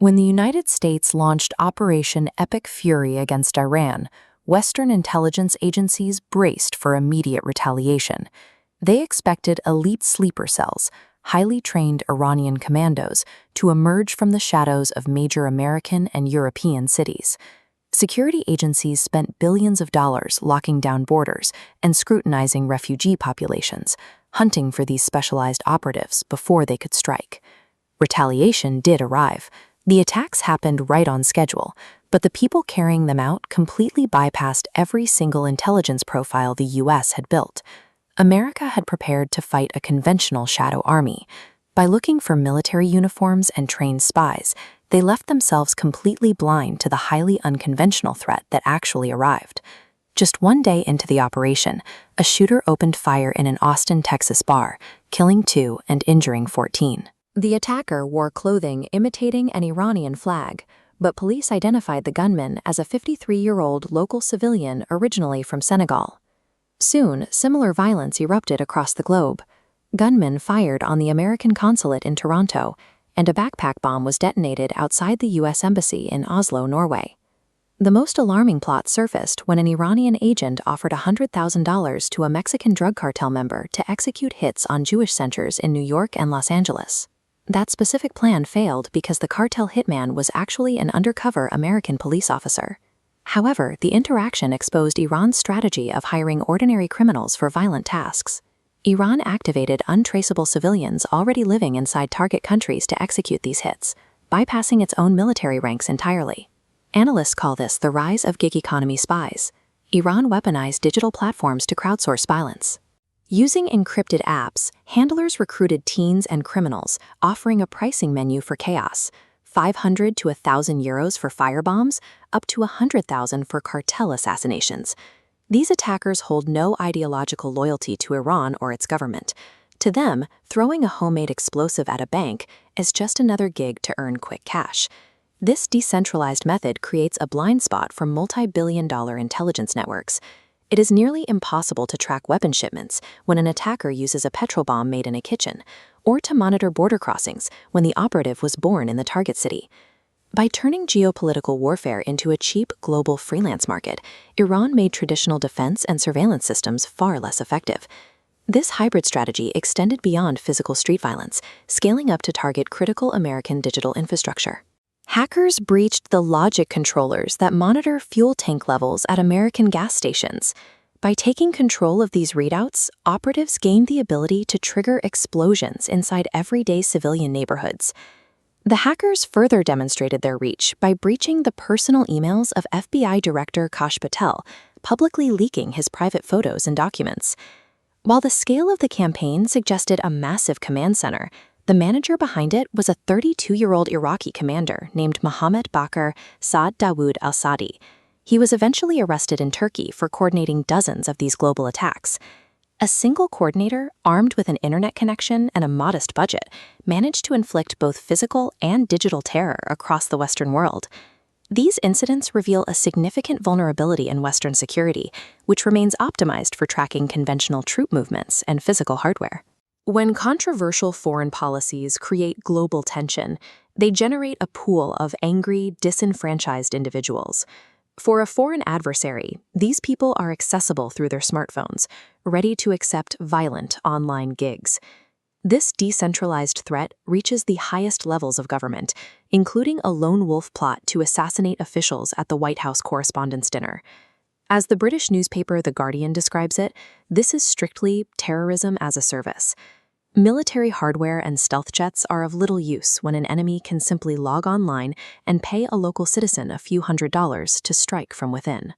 When the United States launched Operation Epic Fury against Iran, Western intelligence agencies braced for immediate retaliation. They expected elite sleeper cells, highly trained Iranian commandos, to emerge from the shadows of major American and European cities. Security agencies spent billions of dollars locking down borders and scrutinizing refugee populations, hunting for these specialized operatives before they could strike. Retaliation did arrive. The attacks happened right on schedule, but the people carrying them out completely bypassed every single intelligence profile the U.S. had built. America had prepared to fight a conventional shadow army. By looking for military uniforms and trained spies, they left themselves completely blind to the highly unconventional threat that actually arrived. Just one day into the operation, a shooter opened fire in an Austin, Texas bar, killing 2 and injuring 14. The attacker wore clothing imitating an Iranian flag, but police identified the gunman as a 53-year-old local civilian originally from Senegal. Soon, similar violence erupted across the globe. Gunmen fired on the American consulate in Toronto, and a backpack bomb was detonated outside the U.S. Embassy in Oslo, Norway. The most alarming plot surfaced when an Iranian agent offered $100,000 to a Mexican drug cartel member to execute hits on Jewish centers in New York and Los Angeles. That specific plan failed because the cartel hitman was actually an undercover American police officer. However, the interaction exposed Iran's strategy of hiring ordinary criminals for violent tasks. Iran activated untraceable civilians already living inside target countries to execute these hits, bypassing its own military ranks entirely. Analysts call this the rise of gig economy spies. Iran weaponized digital platforms to crowdsource violence. Using encrypted apps, handlers recruited teens and criminals, offering a pricing menu for chaos: 500 to 1,000 euros for firebombs, up to 100,000 for cartel assassinations. These attackers hold no ideological loyalty to Iran or its government. To them, throwing a homemade explosive at a bank is just another gig to earn quick cash. This decentralized method creates a blind spot for multi-billion-dollar intelligence networks. It is nearly impossible to track weapon shipments when an attacker uses a petrol bomb made in a kitchen, or to monitor border crossings when the operative was born in the target city. By turning geopolitical warfare into a cheap global freelance market, Iran made traditional defense and surveillance systems far less effective. This hybrid strategy extended beyond physical street violence, scaling up to target critical American digital infrastructure. Hackers breached the logic controllers that monitor fuel tank levels at American gas stations. By taking control of these readouts, operatives gained the ability to trigger explosions inside everyday civilian neighborhoods. The hackers further demonstrated their reach by breaching the personal emails of FBI Director Kash Patel, publicly leaking his private photos and documents. While the scale of the campaign suggested a massive command center, the manager behind it was a 32-year-old Iraqi commander named Mohammed Bakr Saad Dawood al-Sadi. He was eventually arrested in Turkey for coordinating dozens of these global attacks. A single coordinator, armed with an internet connection and a modest budget, managed to inflict both physical and digital terror across the Western world. These incidents reveal a significant vulnerability in Western security, which remains optimized for tracking conventional troop movements and physical hardware. When controversial foreign policies create global tension, they generate a pool of angry, disenfranchised individuals. For a foreign adversary, these people are accessible through their smartphones, ready to accept violent online gigs. This decentralized threat reaches the highest levels of government, including a lone wolf plot to assassinate officials at the White House Correspondents' Dinner. As the British newspaper The Guardian describes it, this is strictly terrorism as a service. Military hardware and stealth jets are of little use when an enemy can simply log online and pay a local citizen a few $100s to strike from within.